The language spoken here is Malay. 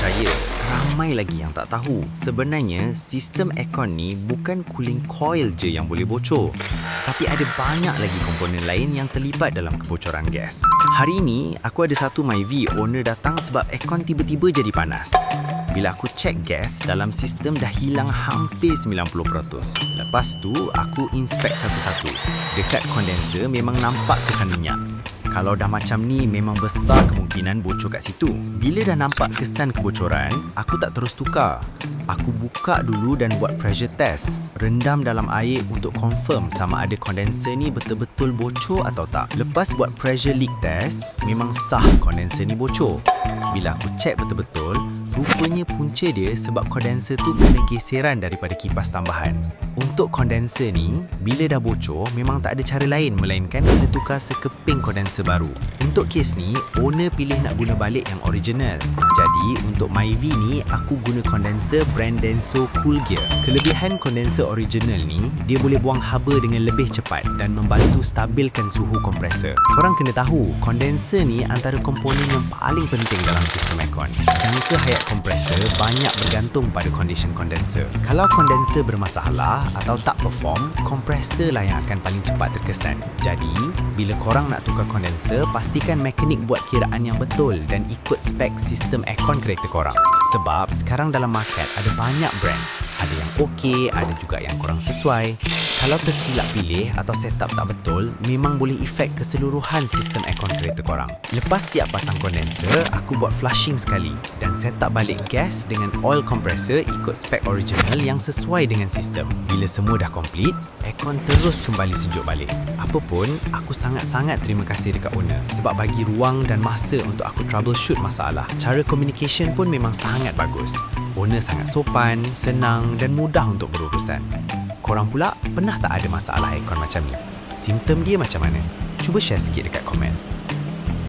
percaya, ramai lagi yang tak tahu. Sebenarnya, sistem aircon ni bukan cooling coil je yang boleh bocor. Tapi ada banyak lagi komponen lain yang terlibat dalam kebocoran gas. Hari ini, aku ada satu Myvi owner datang sebab aircon tiba-tiba jadi panas. Bila aku cek gas, dalam sistem dah hilang hampir 90%. Lepas tu, aku inspect satu-satu. Dekat kondenser memang nampak kesan minyak. Kalau dah macam ni, memang besar kemungkinan bocor kat situ. Bila dah nampak kesan kebocoran, aku tak terus tukar. Aku buka dulu dan buat pressure test. Rendam dalam air untuk confirm sama ada kondenser ni betul-betul bocor atau tak. Lepas buat pressure leak test, memang sah kondenser ni bocor. Bila aku cek betul-betul, rupanya punca dia sebab kondenser tu kena geseran daripada kipas tambahan. Untuk kondenser ni, bila dah bocor, memang tak ada cara lain melainkan kena tukar sekeping kondenser baru. Untuk kes ni, owner pilih nak guna balik yang original. Jadi, untuk Myvi ni, aku guna kondenser brand Denso Cool Gear. Kelebihan kondenser original ni, dia boleh buang haba dengan lebih cepat dan membantu stabilkan suhu kompresor. Korang kena tahu, kondenser ni antara komponen yang paling penting dalam sistem aircon. Jangka hayat kompresor banyak bergantung pada condition kondenser. Kalau kondenser bermasalah atau tak perform, kompresor lah yang akan paling cepat terkesan. Jadi, bila korang nak tukar kondenser, pastikan mekanik buat kiraan yang betul dan ikut spek sistem aircon kereta korang. Sebab sekarang dalam market ada banyak brand. Ada yang okey, ada juga yang kurang sesuai. Kalau tersilap pilih atau setup tak betul, memang boleh efek keseluruhan sistem aircon kereta korang. Lepas siap pasang kondenser, aku buat flushing sekali dan setup balik gas dengan oil compressor ikut spek original yang sesuai dengan sistem. Bila semua dah komplit, aircon terus kembali sejuk balik. Apapun, aku sangat-sangat terima kasih dekat owner sebab bagi ruang dan masa untuk aku troubleshoot masalah. Cara communication pun memang sangat bagus. Owner sangat sopan, senang dan mudah untuk berurusan. Korang pula pernah tak ada masalah aircon macam ni? Simptom dia macam mana? Cuba share sikit dekat komen.